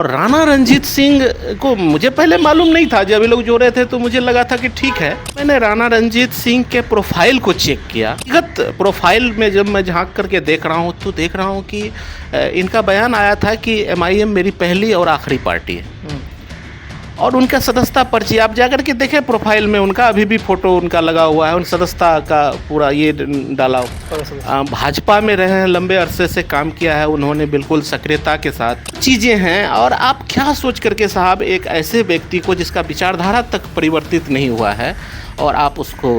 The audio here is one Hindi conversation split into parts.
राणा रंजीत सिंह को मुझे पहले मालूम नहीं था। जब ये लोग जो रहे थे तो मुझे लगा था कि ठीक है। मैंने राणा रंजीत सिंह के प्रोफाइल को चेक किया। व्यक्तिगत प्रोफाइल में जब मैं झांक करके देख रहा हूँ तो देख रहा हूँ कि इनका बयान आया था कि एमआईएम मेरी पहली और आखिरी पार्टी है। और उनका सदस्यता पर्ची आप जाकर के देखें, प्रोफाइल में उनका अभी भी फोटो उनका लगा हुआ है। उन सदस्यता का पूरा ये डाला। भाजपा में रहे हैं, लंबे अरसे से काम किया है उन्होंने, बिल्कुल सक्रियता के साथ चीज़ें हैं। और आप क्या सोच करके साहब एक ऐसे व्यक्ति को जिसका विचारधारा तक परिवर्तित नहीं हुआ है और आप उसको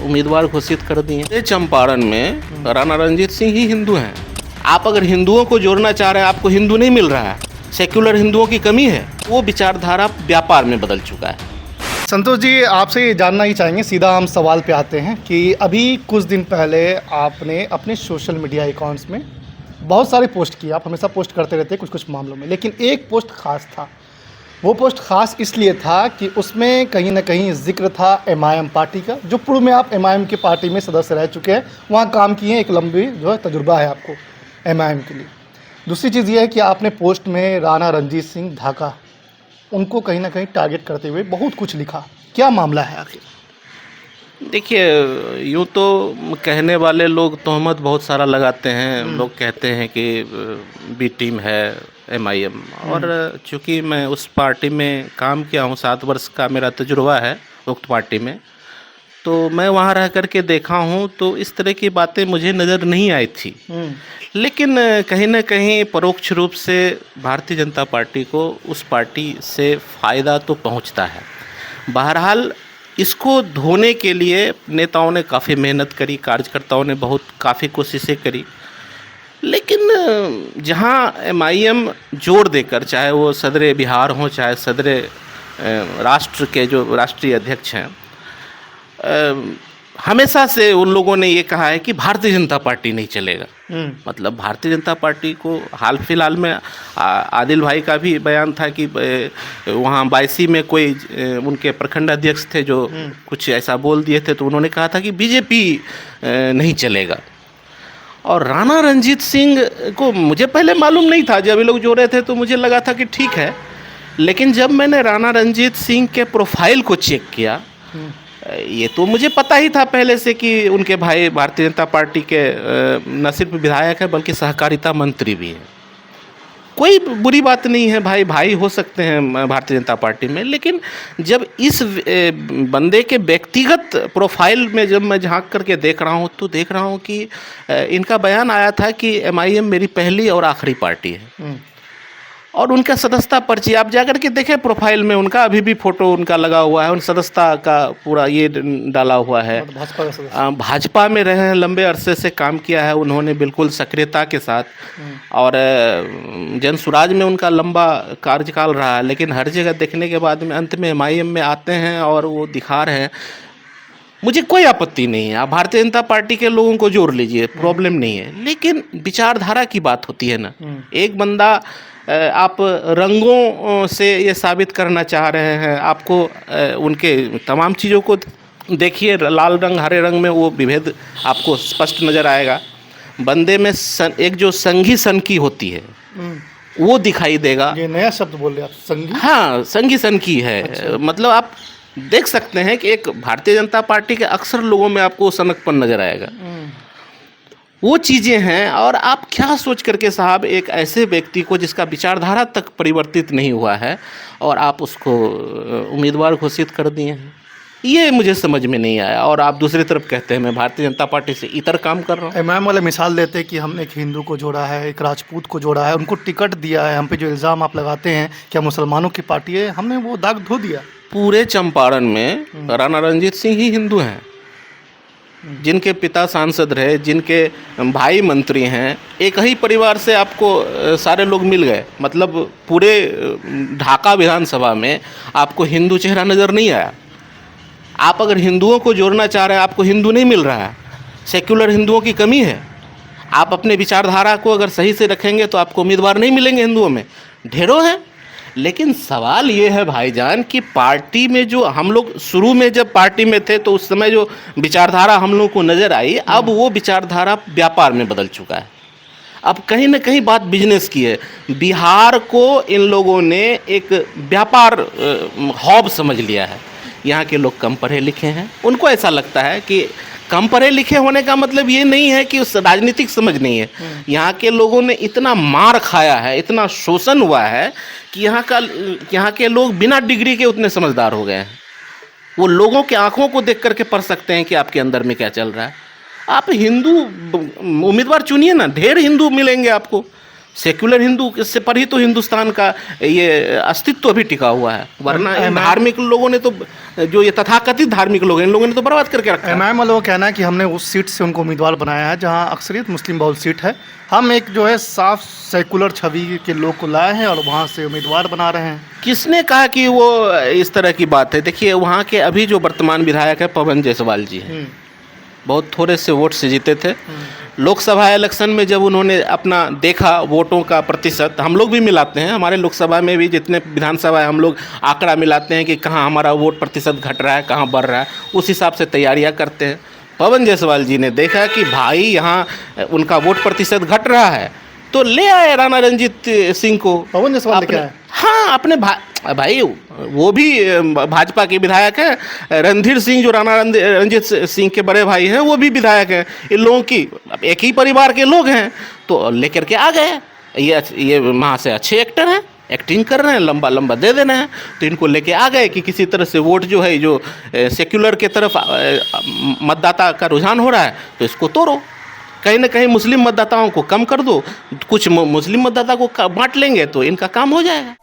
उम्मीदवार घोषित कर दिए। चंपारण में राणा रंजीत सिंह ही हिंदू हैं। आप अगर हिंदुओं को जोड़ना चाह रहे हैं, आपको हिंदू नहीं मिल रहा है, सेक्युलर हिंदुओं की कमी है, वो विचारधारा व्यापार में बदल चुका है। संतोष जी, आपसे ये जानना ही चाहेंगे, सीधा हम सवाल पे आते हैं कि अभी कुछ दिन पहले आपने अपने सोशल मीडिया अकाउंट्स में बहुत सारे पोस्ट किए। आप हमेशा पोस्ट करते रहते हैं कुछ कुछ मामलों में, लेकिन एक पोस्ट खास था। वो पोस्ट खास इसलिए था कि उसमें कहीं ना कहीं जिक्र था एमआईएम पार्टी का, जो पूर्व में आप एमआईएम की पार्टी में सदस्य रह चुके हैं, वहाँ काम किए हैं, एक लंबी जो है तजुर्बा है आपको एमआईएम के लिए। दूसरी चीज़ ये है कि आपने पोस्ट में राणा रंजीत सिंह ढाका उनको कहीं ना कहीं टारगेट करते हुए बहुत कुछ लिखा। क्या मामला है आखिर? देखिए, यूँ तो कहने वाले लोग तोहमत बहुत सारा लगाते हैं। लोग कहते हैं कि बी टीम है एमआईएम, और चूँकि मैं उस पार्टी में काम किया हूँ, 7 वर्ष का मेरा तजुर्बा है उक्त पार्टी में, तो मैं वहाँ रह कर के देखा हूँ तो इस तरह की बातें मुझे नज़र नहीं आई थी। लेकिन कहीं ना कहीं परोक्ष रूप से भारतीय जनता पार्टी को उस पार्टी से फ़ायदा तो पहुंचता है। बहरहाल इसको धोने के लिए नेताओं ने काफ़ी मेहनत करी, कार्यकर्ताओं ने काफ़ी कोशिशें करी, लेकिन जहां एमआईएम जोर देकर, चाहे वो सदर बिहार हो, चाहे सदर राष्ट्र के जो राष्ट्रीय अध्यक्ष हैं, हमेशा से उन लोगों ने ये कहा है कि भारतीय जनता पार्टी नहीं चलेगा। मतलब भारतीय जनता पार्टी को हाल फिलहाल में आदिल भाई का भी बयान था कि वहाँ बायसी में कोई उनके प्रखंड अध्यक्ष थे जो कुछ ऐसा बोल दिए थे, तो उन्होंने कहा था कि बीजेपी नहीं चलेगा। और राणा रंजीत सिंह को मुझे पहले मालूम नहीं था। जब ये लोग जो रहे थे तो मुझे लगा था कि ठीक है। लेकिन जब मैंने राणा रंजीत सिंह के प्रोफाइल को चेक किया, ये तो मुझे पता ही था पहले से कि उनके भाई भारतीय जनता पार्टी के न सिर्फ विधायक है बल्कि सहकारिता मंत्री भी हैं। कोई बुरी बात नहीं है, भाई भाई हो सकते हैं भारतीय जनता पार्टी में। लेकिन जब इस बंदे के व्यक्तिगत प्रोफाइल में जब मैं झांक करके देख रहा हूँ तो देख रहा हूँ कि इनका बयान आया था कि एमआईएम मेरी पहली और आखिरी पार्टी है। और उनका सदस्यता पर्ची आप जाकर के देखें, प्रोफाइल में उनका अभी भी फोटो उनका लगा हुआ है। उन सदस्यता का पूरा ये डाला हुआ है। भाजपा में रहे हैं, लंबे अरसे से काम किया है उन्होंने, बिल्कुल सक्रियता के साथ। और जन सुराज में उनका लंबा कार्यकाल रहा है। लेकिन हर जगह देखने के बाद में अंत में एमआईएम में आते हैं और वो दिखा रहे हैं। मुझे कोई आपत्ति नहीं है, आप भारतीय जनता पार्टी के लोगों को जोड़ लीजिए, प्रॉब्लम नहीं है। लेकिन विचारधारा की बात होती है ना। एक बंदा, आप रंगों से ये साबित करना चाह रहे हैं, आपको उनके तमाम चीज़ों को देखिए, लाल रंग हरे रंग में वो विभेद आपको स्पष्ट नज़र आएगा। बंदे में एक जो संघी सनकी होती है वो दिखाई देगा। ये नया शब्द बोल रहे आप, संघी? हाँ, संघी सनकी है। अच्छा। मतलब आप देख सकते हैं कि एक भारतीय जनता पार्टी के अक्सर लोगों में आपको सनकपन नज़र आएगा। वो चीज़ें हैं। और आप क्या सोच करके साहब एक ऐसे व्यक्ति को जिसका विचारधारा तक परिवर्तित नहीं हुआ है और आप उसको उम्मीदवार घोषित कर दिए हैं, ये मुझे समझ में नहीं आया। और आप दूसरी तरफ कहते हैं मैं भारतीय जनता पार्टी से इतर काम कर रहा हूँ। एमआईएम वाले मिसाल देते हैं कि हमने एक हिंदू को जोड़ा है, एक राजपूत को जोड़ा है, उनको टिकट दिया है। हम पे जो इल्ज़ाम आप लगाते हैं क्या मुसलमानों की पार्टी है, हमने वो दाग धो दिया। पूरे चंपारण में राणा रंजीत सिंह ही हिंदू हैं, जिनके पिता सांसद रहे, जिनके भाई मंत्री हैं। एक ही परिवार से आपको सारे लोग मिल गए। मतलब पूरे ढाका विधानसभा में आपको हिंदू चेहरा नज़र नहीं आया। आप अगर हिंदुओं को जोड़ना चाह रहे हैं, आपको हिंदू नहीं मिल रहा है, सेक्युलर हिंदुओं की कमी है। आप अपने विचारधारा को अगर सही से रखेंगे तो आपको उम्मीदवार नहीं मिलेंगे हिंदुओं में, ढेरों हैं। लेकिन सवाल ये है भाईजान कि पार्टी में जो हम लोग शुरू में जब पार्टी में थे तो उस समय जो विचारधारा हम लोग को नज़र आई, अब वो विचारधारा व्यापार में बदल चुका है। अब कहीं ना कहीं बात बिजनेस की है। बिहार को इन लोगों ने एक व्यापार हॉब समझ लिया है। यहाँ के लोग कम पढ़े लिखे हैं, उनको ऐसा लगता है कि कम पढ़े लिखे होने का मतलब ये नहीं है कि उस राजनीतिक समझ नहीं है। यहाँ के लोगों ने इतना मार खाया है, इतना शोषण हुआ है कि यहाँ के लोग बिना डिग्री के उतने समझदार हो गए हैं। वो लोगों के आंखों को देख करके पढ़ सकते हैं कि आपके अंदर में क्या चल रहा है। आप हिंदू उम्मीदवार चुनिए ना, ढेर हिंदू मिलेंगे आपको। सेक्युलर हिंदू इससे पर ही तो हिंदुस्तान का ये अस्तित्व भी टिका हुआ है, वरना इन धार्मिक लोगों ने तो, जो ये तथाकथित धार्मिक लोग हैं, इन लोगों ने तो बर्बाद करके रखा है। एमआईएम वालों का कहना है कि हमने उस सीट से उनको उम्मीदवार बनाया है जहां अक्सरियत मुस्लिम बहुल सीट है। हम एक जो है साफ सेकुलर छवि के लोग को लाए हैं और वहां से उम्मीदवार बना रहे हैं। किसने कहा कि वो इस तरह की बात है? देखिए, वहाँ के अभी जो वर्तमान विधायक है पवन जायसवाल जी हैं, बहुत थोड़े से वोट से जीते थे। लोकसभा इलेक्शन में जब उन्होंने अपना देखा वोटों का प्रतिशत, हम लोग भी मिलाते हैं, हमारे लोकसभा में भी जितने विधानसभा है हम लोग आंकड़ा मिलाते हैं कि कहाँ हमारा वोट प्रतिशत घट रहा है, कहाँ बढ़ रहा है, उस हिसाब से तैयारियां करते हैं। पवन जायसवाल जी ने देखा कि भाई यहाँ उनका वोट प्रतिशत घट रहा है, तो ले आए राणा रणजीत सिंह को। पवन जायसवाल लेके आए? हाँ, अपने भाई वो भी भाजपा के विधायक हैं। रणधीर सिंह जो राणा रणजीत सिंह के बड़े भाई हैं, वो भी विधायक हैं। इन लोगों की एक ही परिवार के लोग हैं, तो लेकर के आ गए। ये वहाँ से अच्छे एक्टर हैं, एक्टिंग कर रहे हैं, लंबा लंबा दे देना है, तो इनको लेके आ गए कि किसी तरह से वोट जो है, जो सेक्युलर के तरफ मतदाता का रुझान हो रहा है, तो इसको तोड़ो, कहीं ना कहीं मुस्लिम मतदाताओं को कम कर दो, कुछ मुस्लिम मतदाता को बांट लेंगे तो इनका काम हो जाएगा।